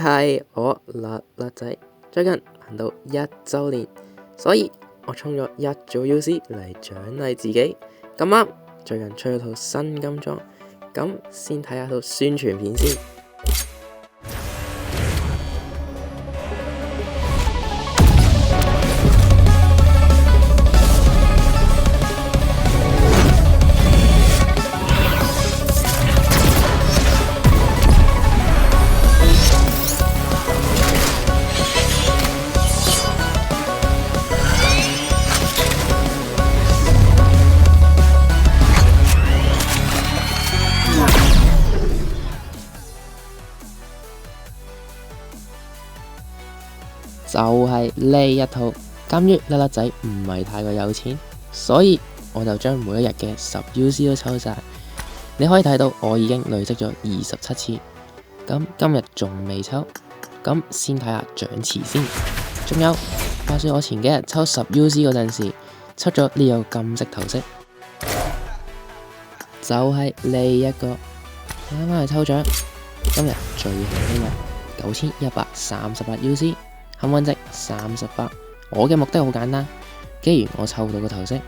係我辣辣仔，最近頻道1周年，所以我充咗1組 UC 嚟獎勵自己。咁啱最近出咗套新金裝，咁先睇下套宣傳片先。就係呢一套，鑑於辣辣仔唔係太過有錢，所以我就將每一日嘅10 UC 都抽晒。你可以睇到我已經累積咗27次，咁今日仲未抽，咁先睇下獎池先。仲有，話說我前幾日抽10 UC 嗰陣時，出咗呢個金色頭飾，就係呢一個。啱啱去抽獎，今日最後一日9138 UC。幸運值38，我嘅目的好簡單，既然我抽到個頭飾，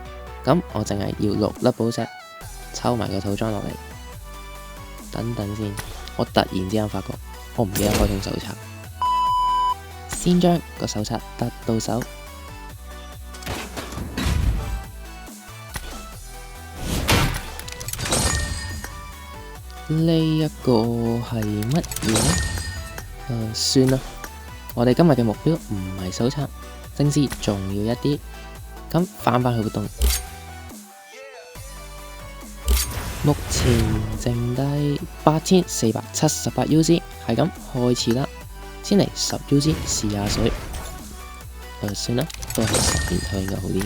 咁我淨係要6粒寶石，抽埋個套裝落嚟。等等先，我突然之間發覺我唔記得開通手冊，先將個手冊得到手。呢一個係乜嘢呢？算啦。我哋今日嘅目標唔係手冊，正是重要一啲。咁返去活動，目前剩低8478 UC， 係咁開始啦。先嚟10 UC 試下水。算啦，都係10連抽應該好啲。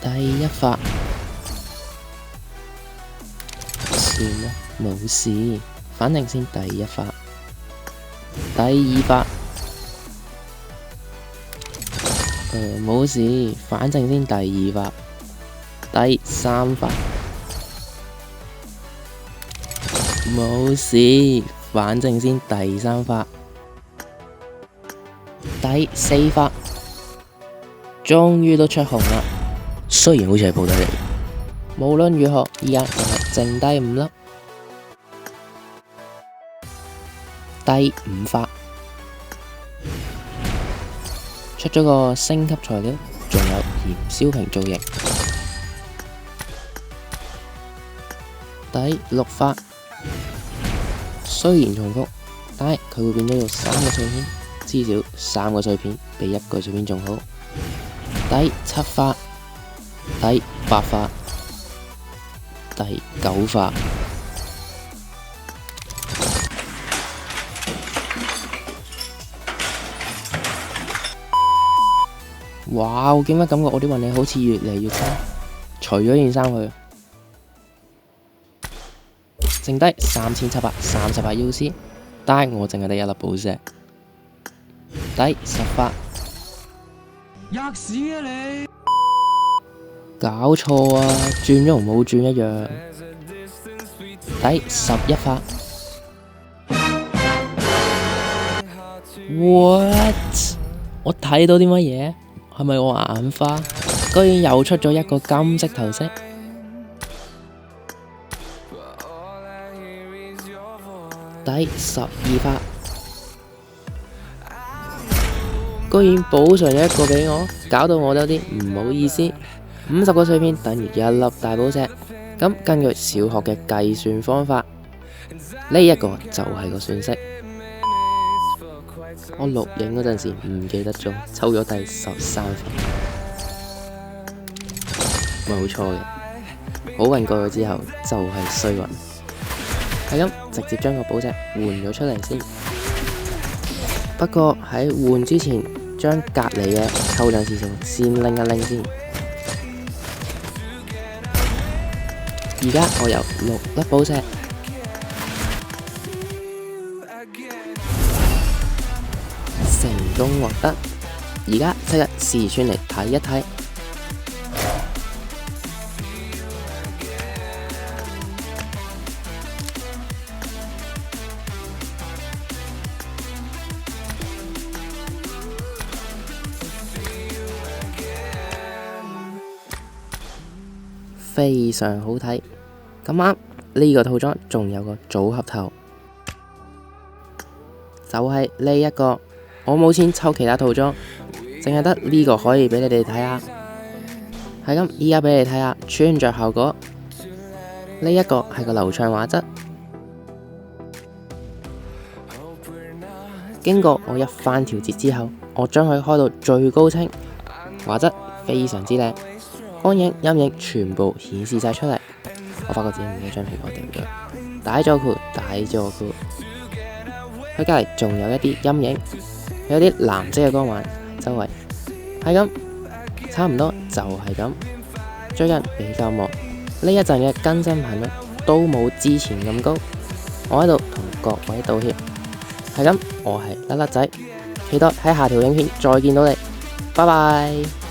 第一發，算啦，冇事。反正先第一發，第二發，冇事，反正先第二發，第三發，冇事，反正先第三發，第四發，終於都出紅啦。雖然好似係報得嚟，無論如何，而家仲係剩低5粒。第5發出咗個升級材料，仲有燃燒瓶造型。第6發雖然重複，但係佢會變咗做3個碎片，至少3個碎片比1個碎片仲好。第7發、第8發、第9發。哇！我點解感覺我啲運氣好似越嚟越差？除咗件衫去，剩低3738 UC， 但係我淨係得1粒寶石。第10發，吔屎啊你！搞錯啊！轉咗同冇轉一樣。第11發 ，what？ 我睇到啲乜嘢？係咪我眼花？居然又出咗一個金色頭飾。第12發，居然補上咗一個俾我，搞到我都有啲唔好意思。50個碎片等於1粒大寶石。咁根據小學嘅計算方法，呢一個就係個算式。我錄影嗰陣時唔記得咗，抽咗第13發，冇錯嘅。好運過咗之後就係衰運，係咁直接將個寶石換咗出嚟先。不過喺換之前，將隔籬嘅抽獎事情先拎一拎先。而家我有6粒寶石。成功獲得，而家即刻試穿嚟睇一睇。非常好睇。咁啱呢個套裝仲有個組合頭，就係呢一個。我冇錢抽其他套裝，淨係得呢個可以俾你哋睇下。係咁，依家俾你睇下穿着效果。呢一個係個流暢畫質，經過我一番調節之後，我將佢開到最高清，畫質非常之靚，光影陰影全部顯示晒出嚟。我發覺自己唔記得將蘋果掉咗，大咗佢，大咗佢。佢隔籬仲有一啲陰影，有啲藍色嘅光環周圍，係咁，差唔多就係咁。最近比較忙，呢一陣嘅更新頻率都冇之前咁高，我喺度同各位道歉。係咁，我係甩甩仔，期待喺下條影片再見到你，拜拜。